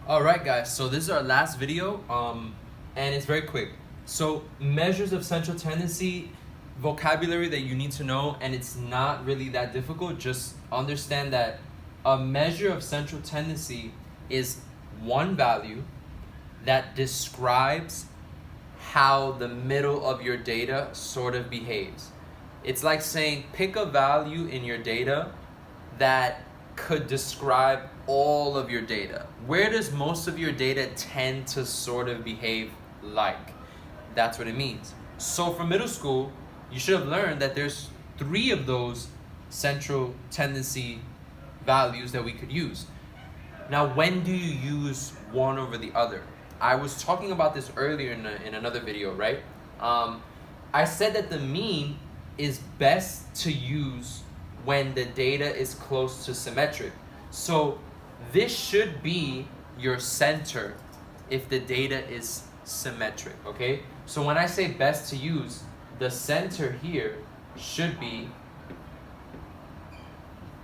All right, guys, so this is our last video, and it's very quick. So measures of central tendency, vocabulary that you need to know, and it's not really that difficult. Just understand that a measure of central tendency is one value that describes how the middle of your data sort of behaves. It's like saying pick a value in your data that could describe all of your data. Where does most of your data tend to sort of behave like? That's what it means. So for middle school, you should have learned that there's 3 of those central tendency values that we could use. Now, when do you use one over the other? I was talking about this earlier in another video, right? I said that the mean is best to use when the data is close to symmetric. So this should be your center if the data is symmetric, okay? So when I say best to use, the center here should be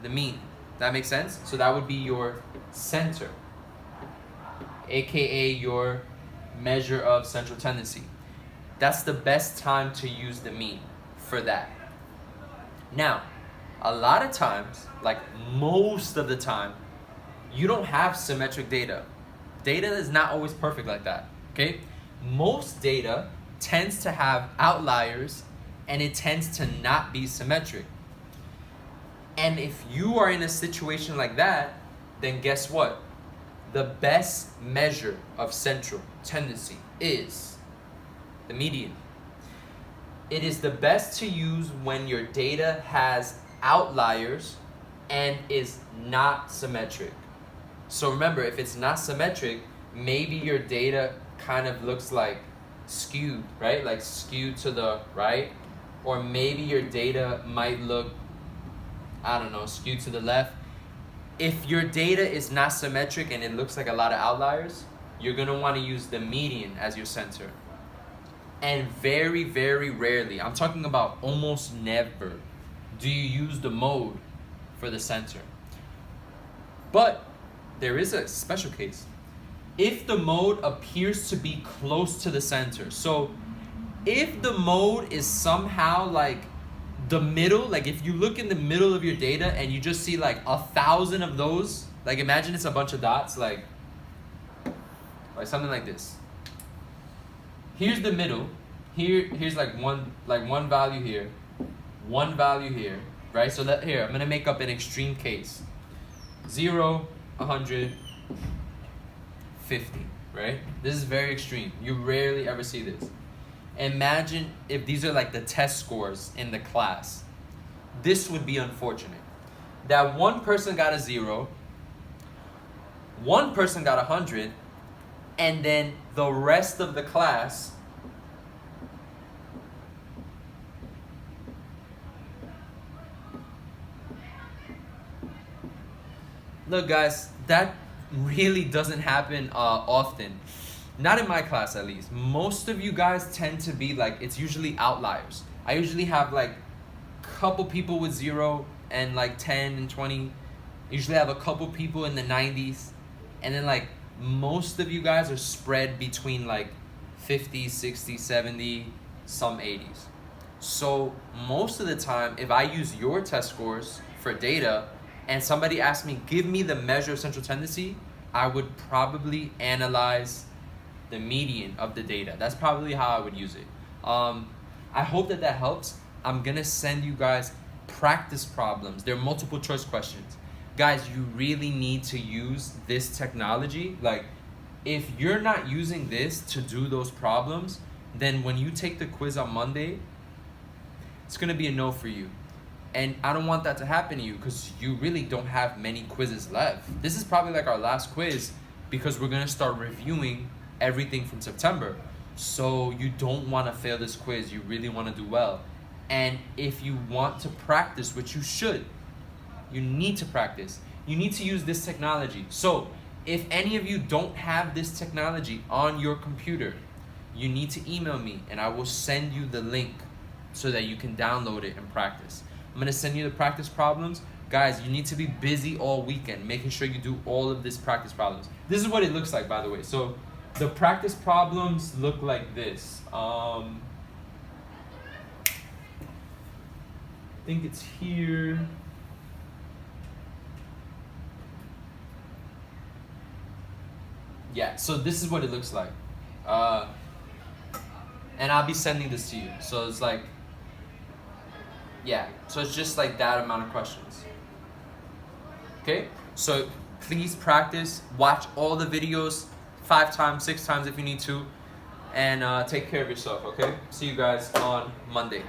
the mean. That makes sense? So that would be your center, aka your measure of central tendency. That's the best time to use the mean for that. Now, a lot of times, like most of the time, you don't have symmetric data. Data is not always perfect like that, okay? Most data tends to have outliers and it tends to not be symmetric. And if you are in a situation like that, then guess what? The best measure of central tendency is the median. It is the best to use when your data has outliers and is not symmetric. So remember, if it's not symmetric, maybe your data kind of looks like skewed, right? Like skewed to the right. Or maybe your data might look, I don't know, skewed to the left. If your data is not symmetric and it looks like a lot of outliers, you're gonna wanna use the median as your center. And very, very rarely, I'm talking about almost never, do you use the mode for the center. But there is a special case. If the mode appears to be close to the center, so if the mode is somehow like the middle, like if you look in the middle of your data and you just see like 1,000 of those, like imagine it's a bunch of dots, like something like this. Here's the middle. Here's like one value here, one value here, right? So that here, I'm gonna make up an extreme case. 0, 100, 50, right? This is very extreme. You rarely ever see this. Imagine if these are like the test scores in the class. This would be unfortunate. That one person got a 0, one person got 100, and then the rest of the class look, guys, that really doesn't happen often. Not in my class, at least. Most of you guys tend to be like, it's usually outliers. I usually have like a couple people with 0 and like 10 and 20. Usually have a couple people in the 90s. And then like most of you guys are spread between like 50, 60, 70, some 80s. So most of the time, if I use your test scores for data and somebody asks me, give me the measure of central tendency, I would probably analyze the median of the data. That's probably how I would use it. I hope that helps. I'm gonna send you guys practice problems. They're multiple choice questions. Guys, you really need to use this technology. Like, if you're not using this to do those problems, then when you take the quiz on Monday, it's gonna be a no for you. And I don't want that to happen to you because you really don't have many quizzes left. This is probably like our last quiz because we're gonna start reviewing everything from September. So you don't wanna fail this quiz, you really wanna do well. And if you want to practice, which you should, you need to practice. You need to use this technology. So if any of you don't have this technology on your computer, you need to email me and I will send you the link so that you can download it and practice. I'm gonna send you the practice problems. Guys, you need to be busy all weekend, making sure you do all of this practice problems. This is what it looks like, by the way. So the practice problems look like this. I think it's here. Yeah, so this is what it looks like. And I'll be sending this to you. So it's like, yeah, so it's just like that amount of questions. Okay, so please practice, watch all the videos 5 times, 6 times if you need to, and take care of yourself, okay? See you guys on Monday.